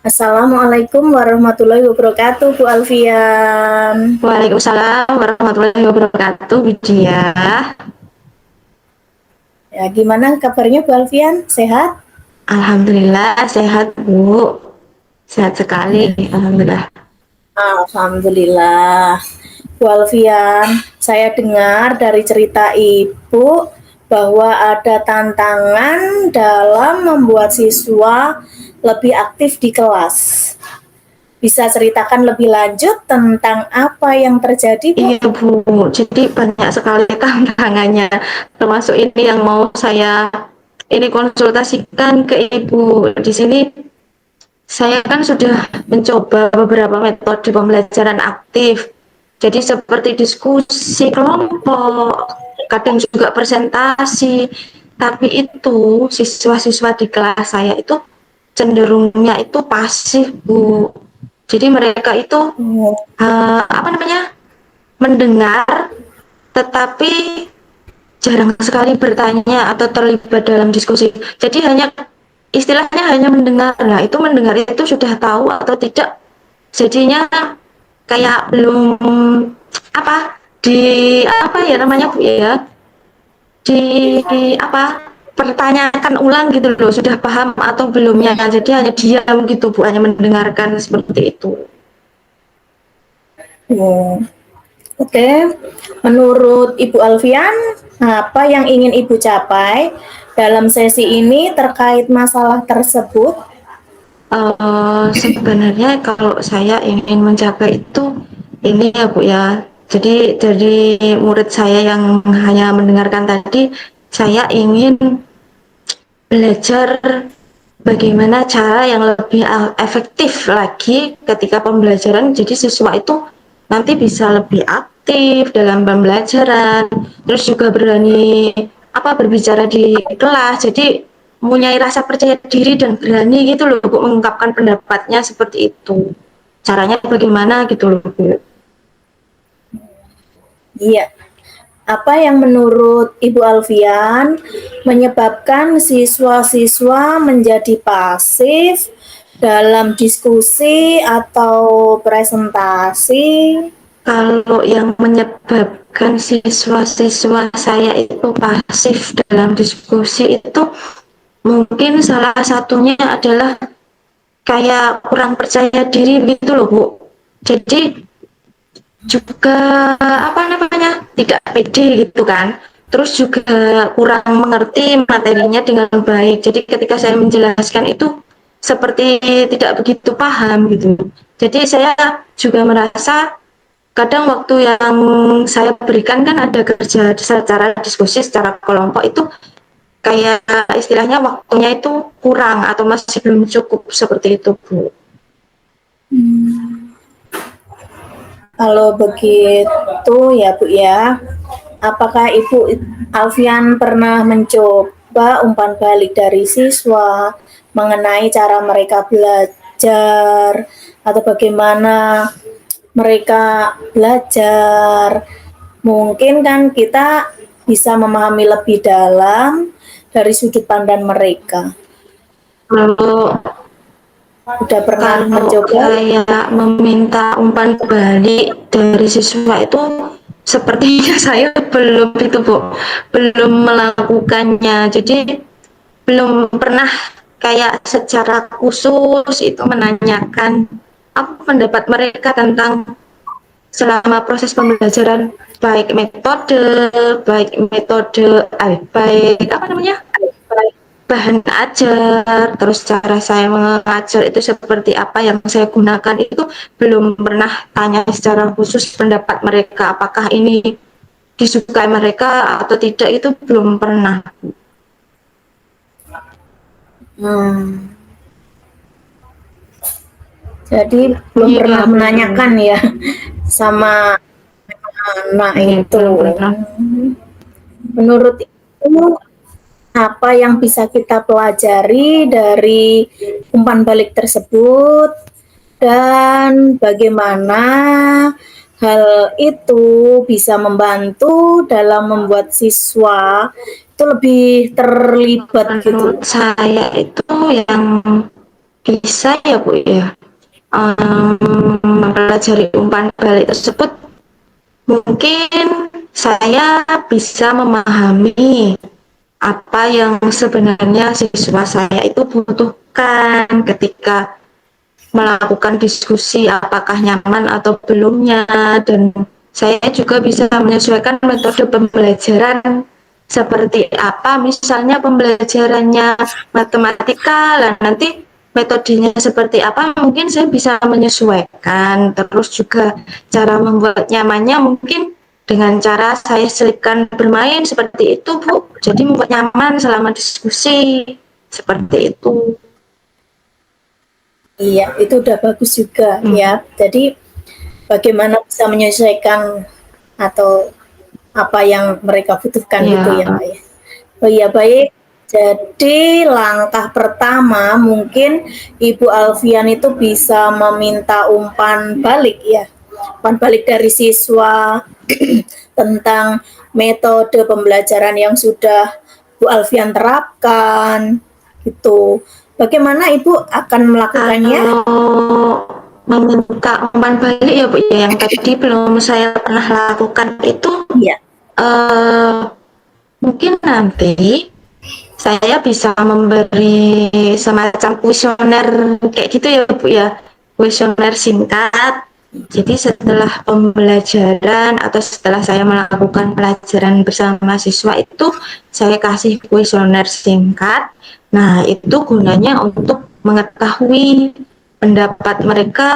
Assalamualaikum warahmatullahi wabarakatuh, Bu Alfian. Waalaikumsalam warahmatullahi wabarakatuh, Widya. Ya, gimana kabarnya Bu Alfian? Sehat? Alhamdulillah sehat, Bu. Sehat sekali, Ya, Alhamdulillah. Alhamdulillah. Bu Alfian, saya dengar dari cerita Ibu bahwa ada tantangan dalam membuat siswa lebih aktif di kelas. Bisa ceritakan lebih lanjut tentang apa yang terjadi, Bu? Iya, Bu. Jadi banyak sekali tantangannya. Termasuk ini yang mau saya ini konsultasikan ke Ibu. Di sini saya kan sudah mencoba beberapa metode pembelajaran aktif. Jadi seperti diskusi kelompok, kadang juga presentasi. Tapi itu siswa-siswa di kelas saya itu cenderungnya itu pasif, Bu. Jadi mereka itu Oh, apa namanya? Mendengar tetapi jarang sekali bertanya atau terlibat dalam diskusi. Jadi hanya istilahnya hanya mendengar. Nah, itu mendengar itu sudah tahu atau tidak. Jadinya kayak belum apa di apa ya namanya Bu ya? Di apa pertanyakan ulang gitu loh, sudah paham atau belumnya. Jadi hanya diam gitu Bu, hanya mendengarkan seperti itu. oh. Oke, menurut Ibu Alfian, apa yang ingin Ibu capai dalam sesi ini terkait masalah tersebut? Sebenarnya kalau saya ingin mencapai itu ini ya Bu ya. Jadi dari murid saya yang hanya mendengarkan tadi, saya ingin belajar bagaimana cara yang lebih efektif lagi ketika pembelajaran. Jadi siswa itu nanti bisa lebih aktif dalam pembelajaran, terus juga berani apa berbicara di kelas. Jadi mempunyai rasa percaya diri dan berani gitu loh Bu, mengungkapkan pendapatnya seperti itu. Caranya bagaimana gitu loh Bu. Iya, apa yang menurut Ibu Alfian menyebabkan siswa-siswa menjadi pasif dalam diskusi atau presentasi? Kalau yang menyebabkan siswa-siswa saya itu pasif dalam diskusi itu mungkin salah satunya adalah kayak kurang percaya diri gitu loh Bu. Jadi juga apa namanya tidak pede gitu kan. Terus juga kurang mengerti materinya dengan baik. Jadi ketika saya menjelaskan itu seperti tidak begitu paham gitu. Jadi saya juga merasa kadang waktu yang saya berikan kan ada kerja secara diskusi secara kelompok itu kayak istilahnya waktunya itu kurang atau masih belum cukup seperti itu Bu. Kalau begitu ya Bu ya, apakah Ibu Alfian pernah mencoba umpan balik dari siswa mengenai cara mereka belajar atau bagaimana mereka belajar? Mungkin kan kita bisa memahami lebih dalam dari sudut pandang mereka. Kalau Udah pernah Kalau mencoba? kayak meminta umpan balik dari siswa itu sepertinya saya belum itu Bu, belum melakukannya. Jadi belum pernah kayak secara khusus itu menanyakan apa pendapat mereka tentang selama proses pembelajaran baik apa namanya bahan ajar, terus cara saya mengajar itu seperti apa yang saya gunakan itu belum pernah tanya secara khusus pendapat mereka apakah ini disukai mereka atau tidak itu belum pernah. Hmm, jadi belum Iya pernah belum, menanyakan ya sama anak iya itu. belum pernah. Menurut itu apa yang bisa kita pelajari dari umpan balik tersebut dan bagaimana hal itu bisa membantu dalam membuat siswa itu lebih terlibat Menurut gitu. saya itu yang bisa ya Bu ya, mempelajari umpan balik tersebut mungkin saya bisa memahami apa yang sebenarnya siswa saya itu butuhkan ketika melakukan diskusi, apakah nyaman atau belumnya, dan saya juga bisa menyesuaikan metode pembelajaran seperti apa, misalnya pembelajarannya matematika, lah nanti metodenya seperti apa, mungkin saya bisa menyesuaikan. Terus juga cara membuat nyamannya mungkin dengan cara saya selipkan bermain seperti itu Bu, jadi membuat nyaman selama diskusi seperti itu. Iya, itu udah bagus juga Hmm. ya. Jadi bagaimana bisa menyesuaikan atau apa yang mereka butuhkan gitu Ya, ya Mbak ya. Oh iya baik. Jadi langkah pertama mungkin Ibu Alfian itu bisa meminta umpan balik ya. Umpan balik dari siswa tentang metode pembelajaran yang sudah Bu Alfian terapkan gitu. Bagaimana Ibu akan melakukannya? kalau meminta umpan balik ya Bu ya, yang tadi belum saya pernah lakukan itu, Iya. eh, mungkin nanti saya bisa memberi semacam kuesioner kayak gitu ya Bu ya, kuesioner singkat. Jadi setelah pembelajaran atau setelah saya melakukan pelajaran bersama siswa itu, saya kasih kuesioner singkat. Nah, itu gunanya untuk mengetahui pendapat mereka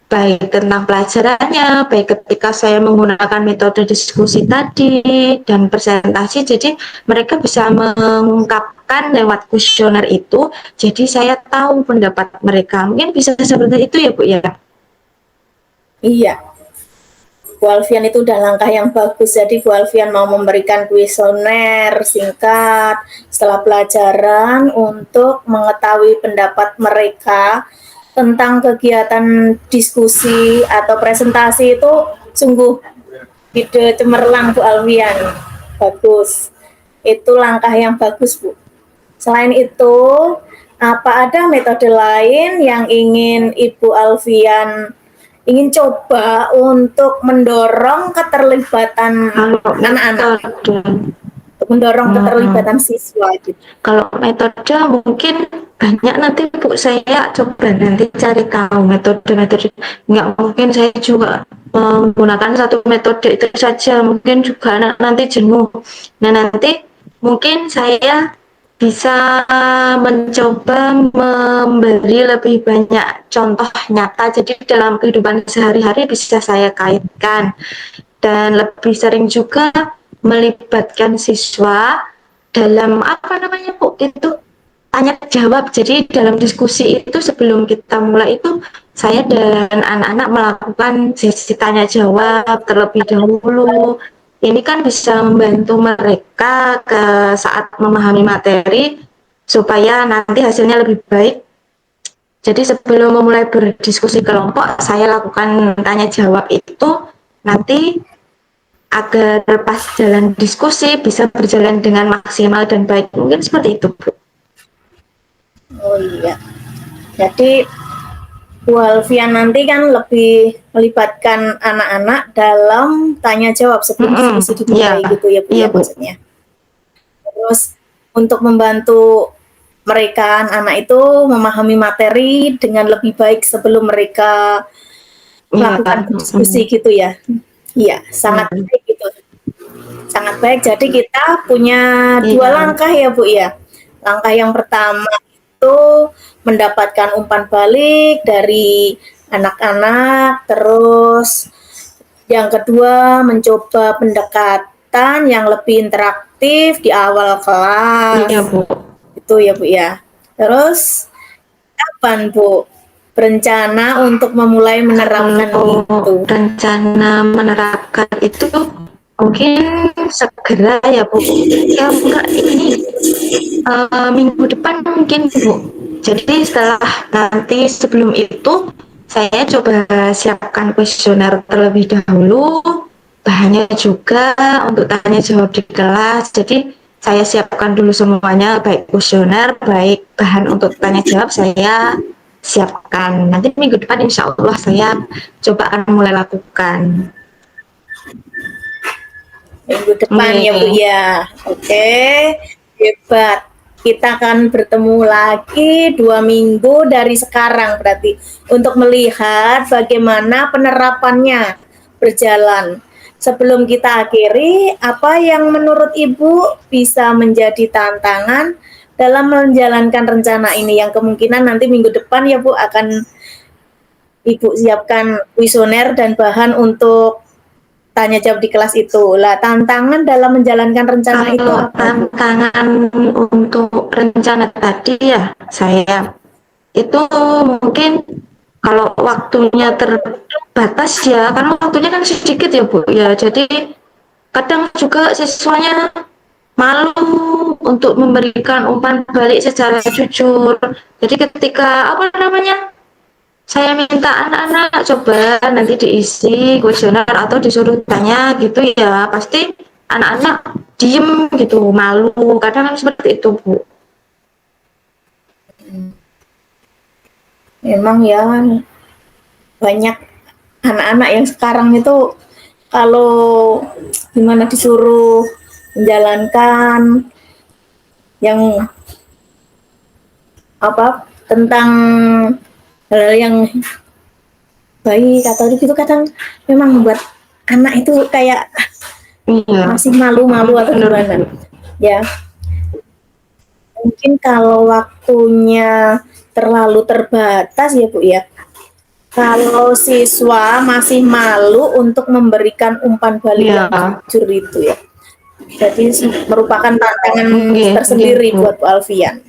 baik tentang pelajarannya, baik ketika saya menggunakan metode diskusi tadi dan presentasi. Jadi mereka bisa mengungkapkan lewat kuesioner itu. Jadi saya tahu pendapat mereka. Mungkin bisa seperti itu ya Bu ya. Iya, Bu Alfian itu udah langkah yang bagus. Jadi Bu Alfian mau memberikan kuesioner singkat setelah pelajaran untuk mengetahui pendapat mereka tentang kegiatan diskusi atau presentasi itu sungguh ide cemerlang Bu Alfian. Bagus. Itu langkah yang bagus Bu. Selain itu, apa ada metode lain yang ingin Ibu Alfian ingin coba untuk mendorong keterlibatan Kalau anak-anak, metode, untuk mendorong hmm, keterlibatan siswa gitu. kalau metode mungkin banyak nanti Bu, saya coba nanti cari tahu metode-metode. Nggak mungkin saya juga menggunakan satu metode itu saja, mungkin juga nanti jenuh. Nah nanti mungkin saya bisa mencoba memberi lebih banyak contoh nyata, jadi dalam kehidupan sehari-hari bisa saya kaitkan, dan lebih sering juga melibatkan siswa dalam apa namanya Bu itu, tanya jawab. Jadi dalam diskusi itu sebelum kita mulai itu saya dan anak-anak melakukan sesi tanya jawab terlebih dahulu. Ini kan bisa membantu mereka ke saat memahami materi supaya nanti hasilnya lebih baik. Jadi sebelum memulai berdiskusi kelompok, saya lakukan tanya jawab itu nanti agar pas jalan diskusi bisa berjalan dengan maksimal dan baik. Mungkin seperti itu, Bu. Oh iya, jadi Bu Alfian nanti kan lebih melibatkan anak-anak dalam tanya jawab sebelum diskusi Iya, dimulai gitu ya Bu iya ya Bu. maksudnya. Terus untuk membantu mereka anak itu memahami materi dengan lebih baik sebelum mereka Iya, melakukan berdiskusi gitu ya. Iya, sangat iya, baik gitu. Sangat baik. Jadi kita punya dua iya, langkah ya Bu ya. Langkah yang pertama itu mendapatkan umpan balik dari anak-anak, terus yang kedua mencoba pendekatan yang lebih interaktif di awal iya kelas. Bu. Itu ya Bu ya. Terus kapan Bu berencana untuk memulai menerapkan Kalau itu? rencana menerapkan itu mungkin segera ya Bu. Ya enggak ini minggu depan mungkin Bu. Jadi setelah nanti sebelum itu saya coba siapkan kuesioner terlebih dahulu, bahannya juga untuk tanya jawab di kelas. Jadi saya siapkan dulu semuanya, baik kuesioner, baik bahan untuk tanya jawab saya siapkan. Nanti minggu depan insya Allah saya coba akan mulai lakukan. Minggu depan ya Bu Oke. ya. Oke, hebat. Kita akan bertemu lagi 2 minggu dari sekarang berarti untuk melihat bagaimana penerapannya berjalan. Sebelum kita akhiri, apa yang menurut Ibu bisa menjadi tantangan dalam menjalankan rencana ini yang kemungkinan nanti minggu depan ya Bu akan Ibu siapkan kuesioner dan bahan untuk tanya jawab di kelas itu. Lah, tantangan dalam menjalankan rencana itu Kalau apa, Bu? tantangan untuk rencana tadi ya saya itu mungkin kalau waktunya terbatas ya, karena waktunya kan sedikit ya Bu ya, jadi kadang juga siswanya malu untuk memberikan umpan balik secara jujur. Jadi ketika apa namanya saya minta anak-anak coba nanti diisi kuesioner atau disuruh tanya gitu ya, pasti anak-anak diem gitu, malu. Kadang kan seperti itu, Bu. Memang ya banyak anak-anak yang sekarang itu kalau gimana disuruh menjalankan yang apa tentang hal yang baik atau itu kadang memang membuat anak itu kayak Iya, masih malu-malu atau benar, gimana. Bu. Ya, mungkin kalau waktunya terlalu terbatas ya Bu ya. Kalau siswa masih malu untuk memberikan umpan balik Iya, yang jujur itu ya. Jadi merupakan tantangan oke, oke, tersendiri Bu. buat Bu Alfian.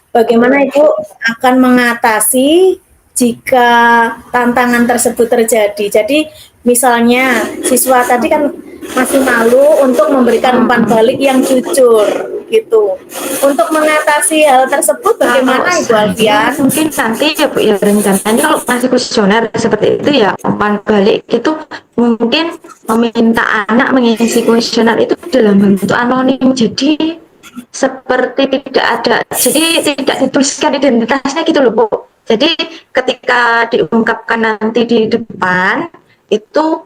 Bagaimana Ibu akan mengatasi jika tantangan tersebut terjadi? Jadi misalnya siswa tadi kan masih malu untuk memberikan umpan balik yang jujur gitu. Untuk mengatasi hal tersebut Kalau bagaimana Ibu saya Alfian? mungkin nanti ya Bu ya rencananya kalau masih kuesioner seperti itu ya umpan balik itu mungkin meminta anak mengisi kuesioner itu dalam bentuk anonim, jadi seperti tidak ada, jadi tidak dituliskan identitasnya gitu loh Bu. Jadi ketika diungkapkan nanti di depan itu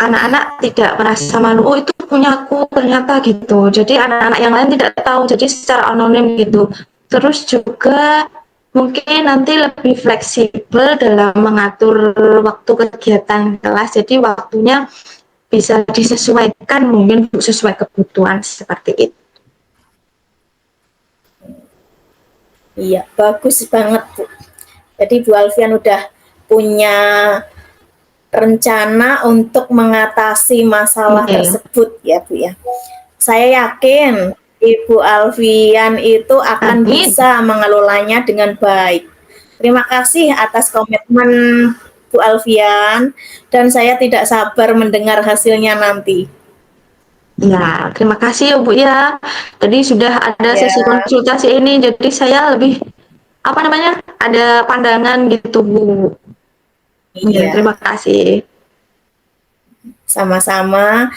anak-anak tidak merasa malu, oh itu punyaku ternyata gitu, jadi anak-anak yang lain tidak tahu, jadi secara anonim gitu. Terus juga mungkin nanti lebih fleksibel dalam mengatur waktu kegiatan kelas, jadi waktunya bisa disesuaikan mungkin sesuai kebutuhan seperti itu. Iya, bagus banget Bu. Jadi Bu Alfian udah punya rencana untuk mengatasi masalah Oke. tersebut ya Bu ya. Saya yakin Ibu Alfian itu akan Amin. bisa mengelolanya dengan baik. Terima kasih atas komitmen Bu Alfian dan saya tidak sabar mendengar hasilnya nanti. Ya, terima kasih ya Bu ya. Tadi sudah ada Ya, sesi konsultasi ini, jadi saya lebih apa namanya ada pandangan gitu Bu. Ya, iya, terima kasih. sama-sama.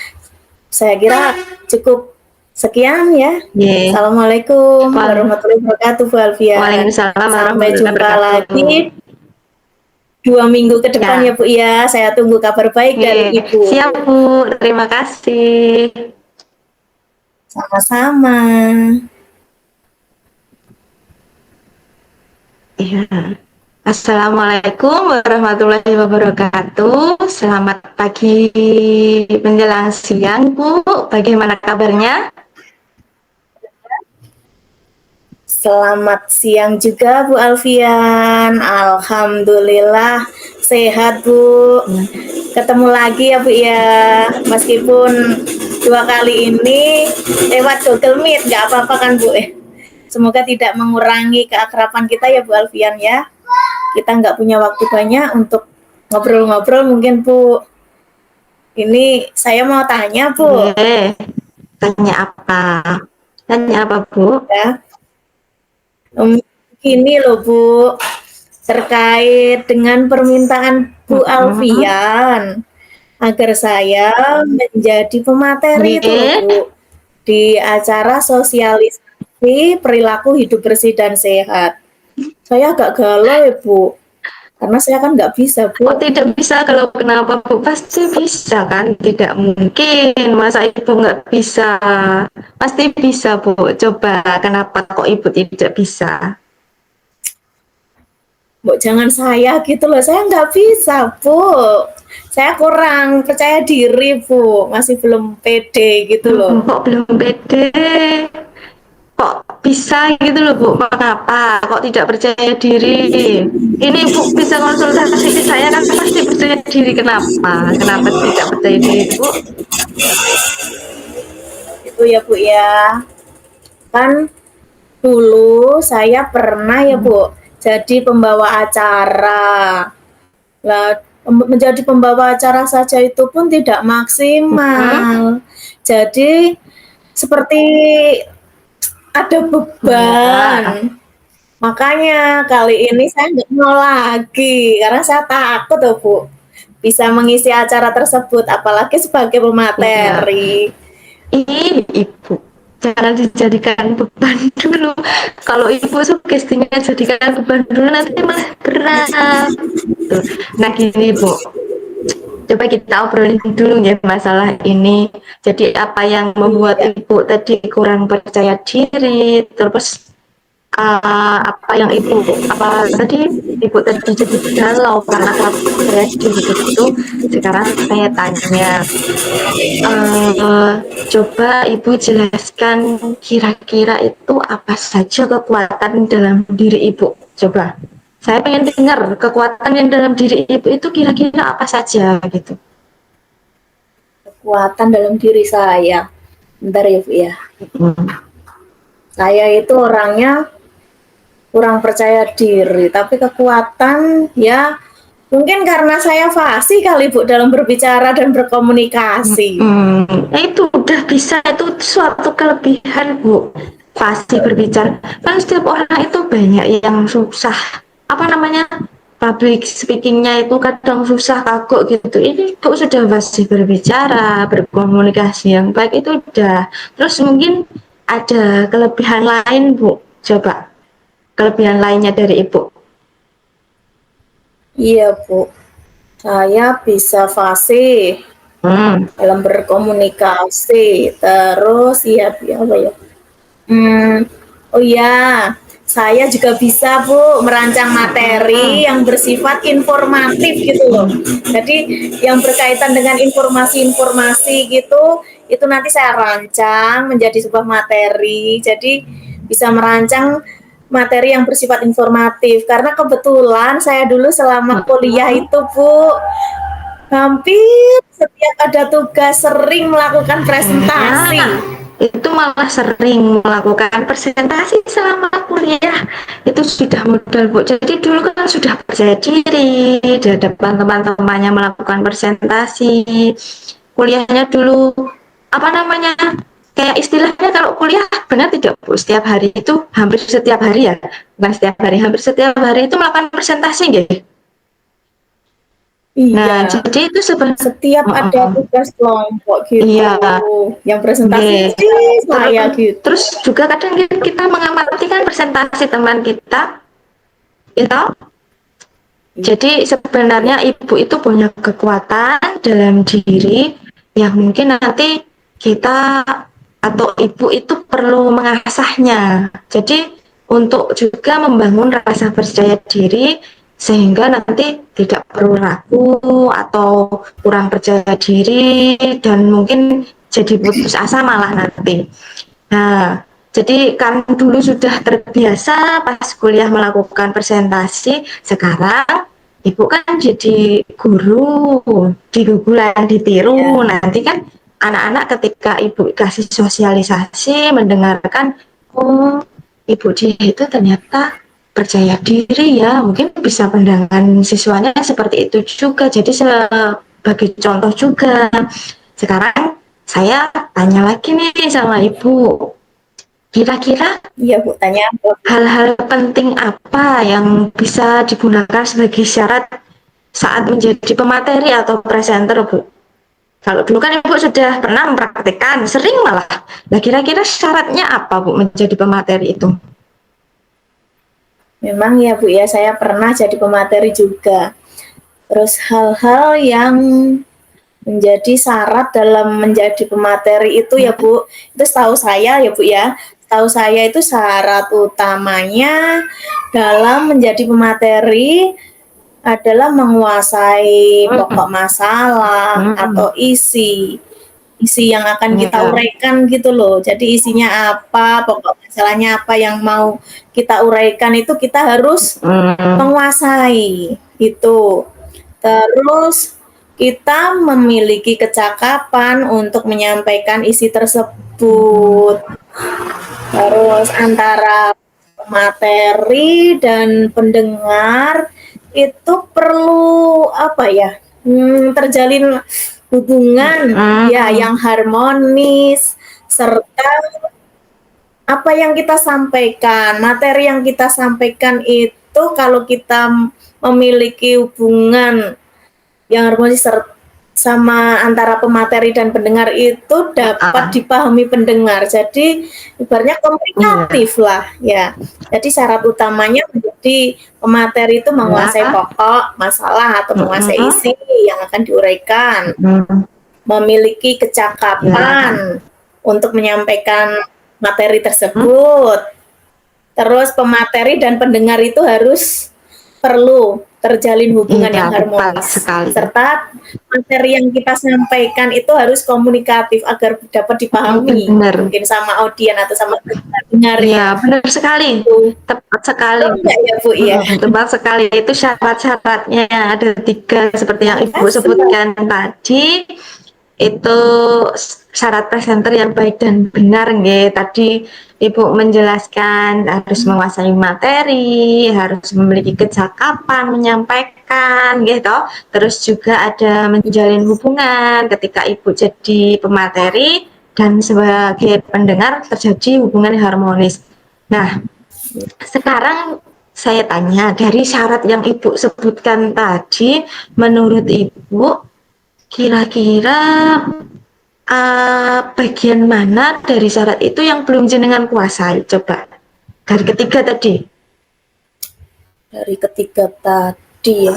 Saya kira cukup sekian ya. Yeah. Assalamualaikum warahmatullahi wabarakatuh Bu Alfian. Waalaikumsalam Sampai warahmatullahi jumpa wabarakatuh. lagi 2 minggu ke depan ya Ya, Bu ya. Saya tunggu kabar baik dari yeah. Ibu. Siap Bu, terima kasih. Sama-sama. Iya. Assalamualaikum warahmatullahi wabarakatuh. Selamat pagi menjelang siang Bu. Bagaimana kabarnya? Selamat siang juga Bu Alfian. Alhamdulillah sehat Bu. Ketemu lagi ya Bu ya. Meskipun 2 kali ini lewat Google Meet, nggak apa-apa kan Bu? Semoga tidak mengurangi keakraban kita ya Bu Alfian ya. Kita nggak punya waktu banyak untuk ngobrol-ngobrol mungkin Bu. Ini saya mau tanya Bu. Yeah. Tanya apa? Tanya apa Bu? Ya. Gini loh Bu, terkait dengan permintaan Bu Alfian agar saya menjadi pemateri itu loh Yeah. Bu. di acara sosialisasi perilaku hidup bersih dan sehat. Saya agak galau ya Bu, karena saya kan nggak bisa Kok Bu. tidak bisa? Kalau kenapa Bu? Pasti bisa kan? Tidak mungkin. Masa Ibu nggak bisa? Pasti bisa Bu. Coba kenapa kok Ibu tidak bisa? Bu, jangan saya gitu loh, saya nggak bisa Bu. Saya kurang percaya diri Bu, masih belum pede gitu loh. Kok belum pede? Kok bisa gitu loh Bu? Mengapa? Kok tidak percaya diri? Ini Bu bisa konsultasi ke saya kan pasti percaya diri. Kenapa? Kenapa tidak percaya diri Bu? Itu ya Bu ya. Kan dulu saya pernah ya Bu, jadi pembawa acara. Lah, menjadi pembawa acara saja itu pun tidak Hmm? maksimal. Jadi seperti ada beban. Ya. Makanya kali ini saya nggak mau lagi karena saya takut tuh Bu bisa mengisi acara tersebut apalagi sebagai Iya. pemateri. Ini Ibu, jangan dijadikan beban dulu. Kalau Ibu sugestinya jadikan beban dulu nanti malah berat. Tuh. Nah gini Bu, coba kita obrolin dulu ya masalah ini. Jadi apa yang membuat Iya, Ibu tadi kurang percaya diri, terus apa yang Ibu, apa tadi Ibu tadi jadi galau karena kurang percaya diri itu. Sekarang saya tanya, eh coba Ibu jelaskan kira-kira itu apa saja kekuatan dalam diri Ibu. Coba, saya pengen dengar kekuatan yang dalam diri Ibu itu kira-kira apa saja gitu. kekuatan dalam diri saya. Bentar ya Bu ya. Hmm. Saya itu orangnya kurang percaya diri, tapi kekuatan ya mungkin karena saya fasih kali Bu dalam berbicara dan berkomunikasi. Nah itu udah bisa, itu suatu kelebihan Bu. Pasti berbicara. Kan setiap orang itu banyak yang susah. Apa namanya? Public speakingnya itu kadang susah, kagok gitu. Ini Bu sudah pasti berbicara, berkomunikasi yang baik itu udah. Terus mungkin ada kelebihan lain Bu. Coba kelebihan lainnya dari Ibu. Iya Bu, saya bisa fasih Hmm. dalam berkomunikasi. Terus ya apa ya? Hmm, oh ya, saya juga bisa Bu merancang materi yang bersifat informatif gitu loh. Jadi yang berkaitan dengan informasi-informasi gitu, itu nanti saya rancang menjadi sebuah materi. Jadi bisa merancang materi yang bersifat informatif. Karena kebetulan saya dulu selama kuliah itu Bu, hampir setiap ada tugas sering melakukan presentasi. Nah, itu malah sering melakukan presentasi selama kuliah. Itu sudah modal, Bu. Jadi dulu kan sudah percaya diri di hadapan teman-temannya melakukan presentasi. Kuliahnya dulu apa namanya? Kayak istilahnya kalau kuliah benar tidak Bu? Setiap hari itu hampir setiap hari ya. Bukan setiap hari, hampir setiap hari itu melakukan presentasi gitu. Nah, Iya, jadi itu sebenarnya setiap ada tugas kelompok gitu, iya. yang presentasi Oke. mesti saya gitu. Terus juga kadang kita mengamati kan presentasi teman kita, itu. Jadi sebenarnya ibu itu punya kekuatan dalam diri yang mungkin nanti kita atau ibu itu perlu mengasahnya. Jadi untuk juga membangun rasa percaya diri sehingga nanti tidak perlu ragu atau kurang percaya diri dan mungkin jadi putus asa malah nanti. Nah, jadi kan dulu sudah terbiasa pas kuliah melakukan presentasi, sekarang ibu kan jadi guru, digugulan, ditiru. Ya, Nanti kan anak-anak ketika ibu kasih sosialisasi, mendengarkan, oh ibu dia itu ternyata percaya diri ya, mungkin bisa pandangan siswanya seperti itu juga. Jadi sebagai contoh juga. Sekarang saya tanya lagi nih sama ibu, kira-kira iya Bu, tanya apa? hal-hal penting apa yang bisa digunakan sebagai syarat saat menjadi pemateri atau presenter, Bu? Kalau dulu kan Ibu sudah pernah mempraktikkan, sering malah. Nah, kira-kira syaratnya apa Bu menjadi pemateri itu? Memang ya Bu ya, saya pernah jadi pemateri juga. Terus hal-hal yang menjadi syarat dalam menjadi pemateri itu ya Bu, itu setahu saya ya Bu ya, setahu saya itu syarat utamanya dalam menjadi pemateri adalah menguasai pokok masalah atau isi yang akan kita Ya. uraikan gitu loh. Jadi isinya apa, pokok masalahnya apa yang mau kita uraikan itu kita harus menguasai itu. Terus kita memiliki kecakapan untuk menyampaikan isi tersebut. Terus antara materi dan pendengar itu perlu apa ya? Terjalin hubungan ya yang harmonis serta apa yang kita sampaikan, materi yang kita sampaikan itu kalau kita memiliki hubungan yang harmonis sama antara pemateri dan pendengar itu dapat dipahami pendengar. Jadi ibaratnya komunikatif lah ya. Jadi syarat utamanya menjadi pemateri itu menguasai pokok masalah atau menguasai isi yang akan diuraikan, memiliki kecakapan untuk menyampaikan materi tersebut. Terus pemateri dan pendengar itu harus perlu terjalin hubungan yang harmonis, serta materi yang kita sampaikan itu harus komunikatif agar dapat dipahami mungkin sama audien atau sama pendengar ya. Benar sekali, tepat sekali. Ya Bu ya. Tepat sekali, itu syarat-syaratnya ada 3 seperti yang Ibu sebutkan tadi. Itu syarat presenter yang baik dan benar nggih. Tadi Ibu menjelaskan harus menguasai materi, harus memiliki kecakapan menyampaikan gitu. Terus juga ada menjalin hubungan ketika Ibu jadi pemateri dan sebagai pendengar terjadi hubungan yang harmonis. Nah, sekarang saya tanya, dari syarat yang Ibu sebutkan tadi, menurut Ibu kira-kira bagian mana dari syarat itu yang belum jenengan kuasai? Coba dari ketiga tadi. Dari ketiga tadi ya,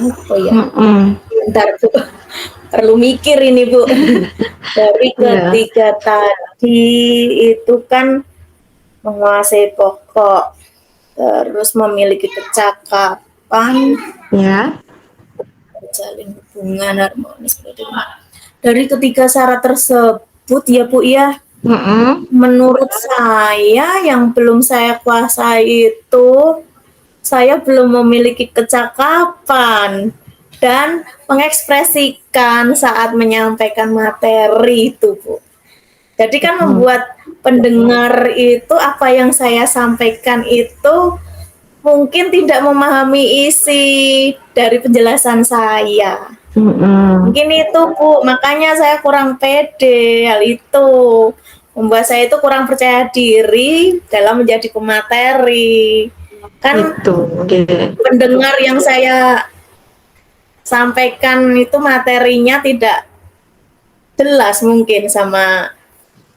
bentar Bu, perlu mikir ini Bu. Dari ketiga tadi itu kan menguasai pokok, terus memiliki kecakapan, menjalin hubungan harmonis. Dari ketiga syarat tersebut ya Bu ya, menurut saya yang belum saya kuasai itu saya belum memiliki kecakapan dan mengekspresikan saat menyampaikan materi itu Bu. Jadi kan membuat pendengar itu apa yang saya sampaikan itu mungkin tidak memahami isi dari penjelasan saya. Mungkin itu Bu, makanya saya kurang pede hal itu. Membuat saya itu kurang percaya diri dalam menjadi pemateri. Kan pendengar yang saya sampaikan itu materinya tidak jelas mungkin sama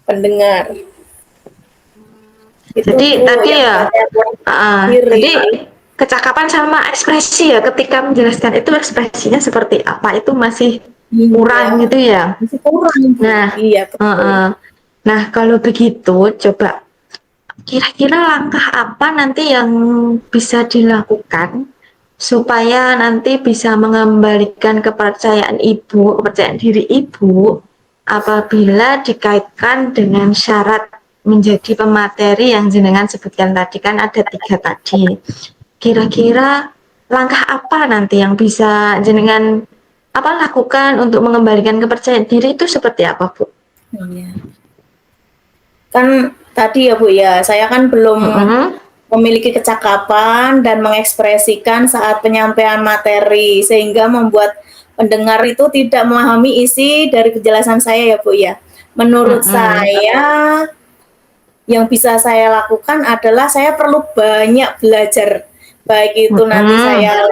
pendengar. Jadi tadi ya, jadi kecakapan sama ekspresi ya, ketika menjelaskan itu ekspresinya seperti apa itu masih kurang gitu ya. Masih kurang. Nah, iya, nah kalau begitu coba kira-kira langkah apa nanti yang bisa dilakukan supaya nanti bisa mengembalikan kepercayaan Ibu, kepercayaan diri Ibu apabila dikaitkan dengan syarat menjadi pemateri yang jenengan sebutkan tadi, kan ada 3 tadi. Kira-kira langkah apa nanti yang bisa jenengan lakukan untuk mengembalikan kepercayaan diri itu seperti apa Bu? Kan tadi ya Bu ya, saya kan belum memiliki kecakapan dan mengekspresikan saat penyampaian materi sehingga membuat pendengar itu tidak memahami isi dari penjelasan saya ya Bu ya. Menurut saya yang bisa saya lakukan adalah saya perlu banyak belajar, baik itu nanti saya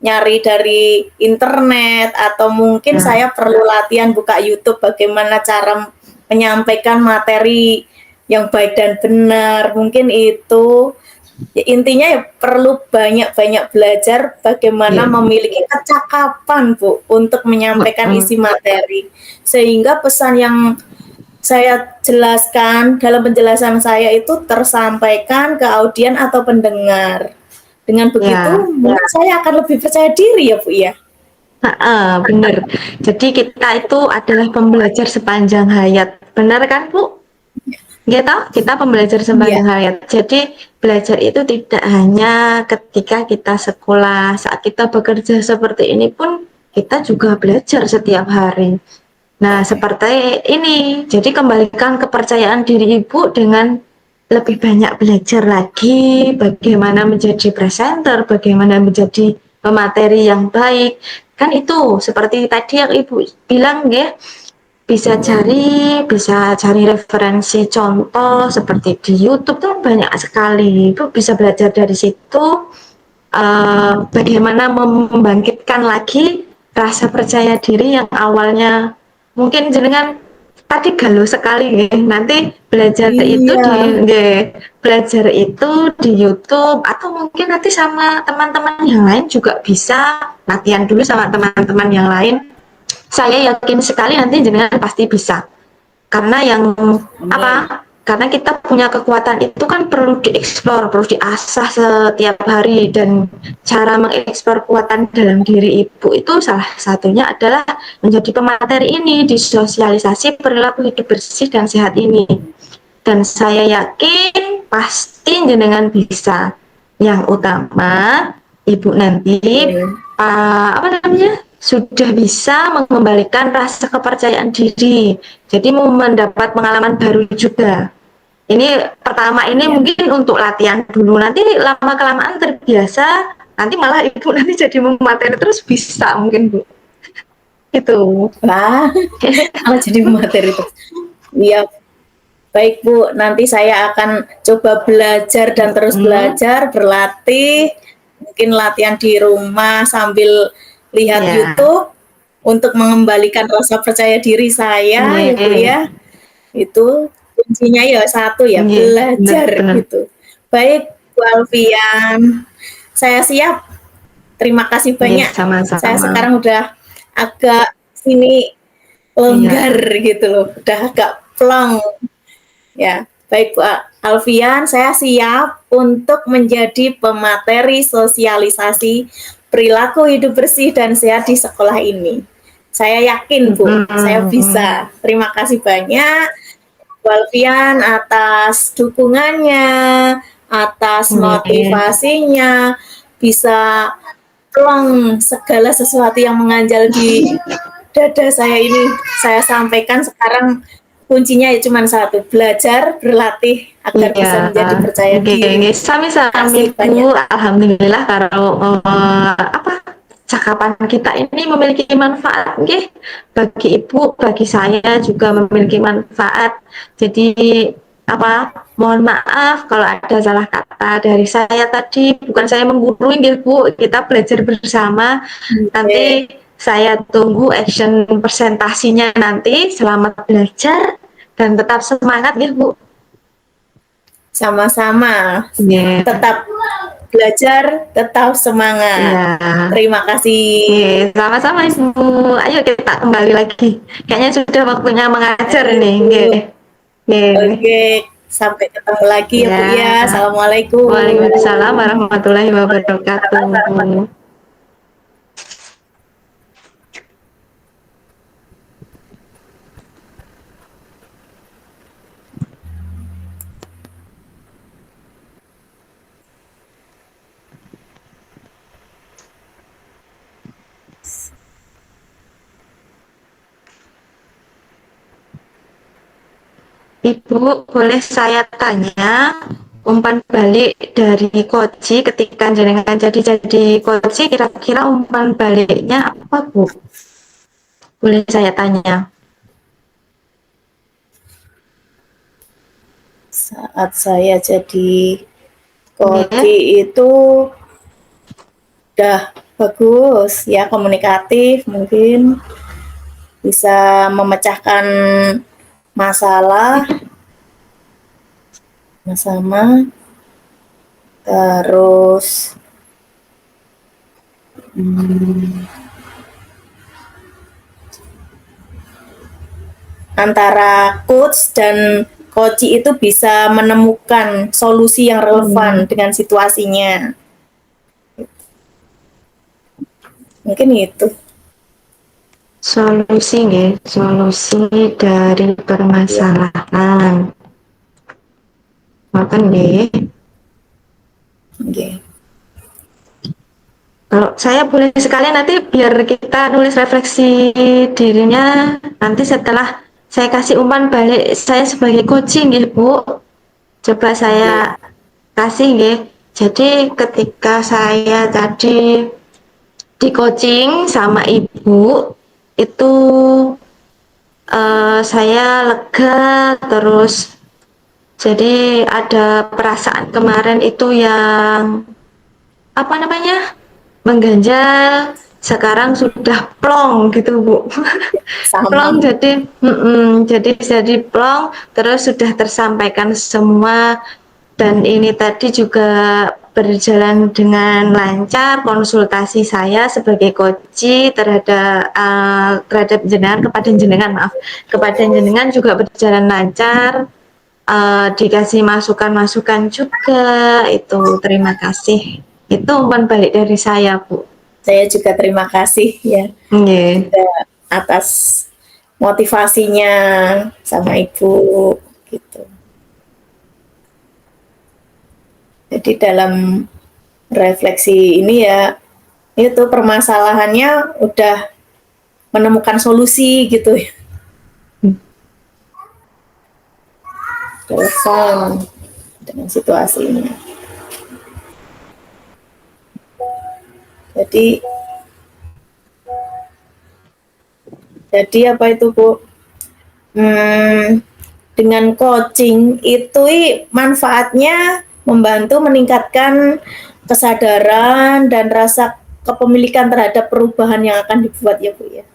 nyari dari internet, atau mungkin Ya. saya perlu latihan buka YouTube bagaimana cara menyampaikan materi yang baik dan benar. Mungkin itu ya, intinya ya perlu banyak-banyak belajar bagaimana Iya. memiliki kecakapan, Bu, untuk menyampaikan isi Mm-mm. materi. Sehingga pesan yang saya jelaskan dalam penjelasan saya itu tersampaikan ke audien atau pendengar. Dengan begitu, Ya. mungkin saya akan lebih percaya diri ya, Bu ya. Benar. Jadi kita itu adalah pembelajar sepanjang hayat. Benar kan, Bu? Gitu, kita pembelajar Iya, sepanjang hayat. Jadi belajar itu tidak hanya ketika kita sekolah, saat kita bekerja seperti ini pun kita juga belajar setiap hari. Nah, seperti ini. Jadi kembalikan kepercayaan diri Ibu dengan lebih banyak belajar lagi bagaimana menjadi presenter, bagaimana menjadi pemateri yang baik. Kan itu seperti tadi yang Ibu bilang ya, bisa cari referensi contoh seperti di YouTube tuh banyak sekali. Ibu bisa belajar dari situ bagaimana membangkitkan lagi rasa percaya diri yang awalnya mungkin jenengan tadi galau sekali ya. Nanti belajar itu iya, belajar itu di YouTube atau mungkin nanti sama teman-teman yang lain juga bisa latihan dulu sama teman-teman yang lain. Saya yakin sekali nanti jenengan pasti bisa. Karena yang amin. apa? Karena kita punya kekuatan itu kan perlu dieksplor, perlu diasah setiap hari dan cara mengeksplor kekuatan dalam diri ibu itu salah satunya adalah menjadi pemateri ini di sosialisasi perilaku hidup bersih dan sehat ini. Dan saya yakin pasti jenengan bisa. Yang utama ibu nanti Amin. apa namanya sudah bisa mengembalikan rasa kepercayaan diri. Jadi mau mendapat pengalaman baru juga. Ini pertama ini Ya. mungkin untuk latihan dulu. Nanti lama kelamaan terbiasa. Nanti malah ibu nanti jadi memateri terus bisa mungkin Bu. Itu. Wah, malah jadi materi terus. Iya, baik Bu, nanti saya akan coba belajar dan terus Hmm, belajar, berlatih, mungkin latihan di rumah sambil lihat ya. YouTube untuk mengembalikan rasa percaya diri saya ya Bu Iya. ya. Itu kuncinya ya satu ya, Iya, belajar benar-benar. gitu. Baik Bu Alfian, saya siap. Terima kasih Iya, banyak. Saya sama-sama. sekarang udah agak sini longgar Iya. gitu loh, udah agak plong. Ya, baik Bu Alfian, saya siap untuk menjadi pemateri sosialisasi perilaku hidup bersih dan sehat di sekolah ini. Saya yakin Bu, saya Hmm, bisa. Terima kasih banyak Bu Alfian atas dukungannya, atas iya. motivasinya, bisa plong segala sesuatu yang mengganjal di dada saya ini. Saya sampaikan sekarang kuncinya ya cuma satu, belajar, berlatih agar Iya, bisa menjadi percaya oke, diri. nggih, sami-sami Kasih Bu. banyak. Alhamdulillah kalau apa cakapan kita ini memiliki manfaat, nggih, bagi Ibu, bagi saya juga memiliki manfaat. Jadi apa? Mohon maaf kalau ada salah kata dari saya tadi. Bukan saya menggurui, nggih Bu. Kita belajar bersama. Oke, Nanti saya tunggu action presentasinya nanti. Selamat belajar dan tetap semangat, nggih Bu. sama-sama. Iya, Tetap belajar, tetap semangat. iya. Terima kasih. Iya, sama-sama Ibu. Ayo kita kembali lagi. Kayaknya sudah waktunya mengajar Ayo nih. Bu. Nggih. Nggih. Oke, sampai ketemu lagi ya Iya. Bu ya. Assalamualaikum. Waalaikumsalam warahmatullahi wabarakatuh. Ibu, boleh saya tanya umpan balik dari Koji ketika jenengan jadi Koji kira-kira umpan baliknya apa Bu? Boleh saya tanya? Saat saya jadi Nggih. coach itu udah bagus ya, komunikatif, mungkin bisa memecahkan masalah sama-sama, terus antara coach dan coach itu bisa menemukan solusi yang relevan dengan situasinya. Mungkin itu. Solusi nggih, solusi dari Ya. permasalahan. Makan nggih. Okay. Kalau saya boleh sekali nanti biar kita nulis refleksi dirinya nanti setelah saya kasih umpan balik saya sebagai coaching nggih Bu. Coba saya kasih nggih. Jadi ketika saya tadi di coaching sama Ibu itu saya lega terus jadi ada perasaan kemarin itu yang apa namanya mengganjal sekarang sudah plong gitu Bu. Sama. Plong jadi plong terus sudah tersampaikan semua dan ini tadi juga berjalan dengan lancar konsultasi saya sebagai coach terhadap jenengan kepada jenengan juga berjalan lancar dikasih masukan-masukan juga itu terima kasih itu umpan balik dari saya Bu. Saya juga terima kasih ya Yeah. juga atas motivasinya sama Ibu gitu. Jadi dalam refleksi ini ya itu permasalahannya udah menemukan solusi gitu ya. Relevan dengan situasi ini. Jadi apa itu Bu? Dengan coaching itu manfaatnya membantu meningkatkan kesadaran dan rasa kepemilikan terhadap perubahan yang akan dibuat ya Bu ya.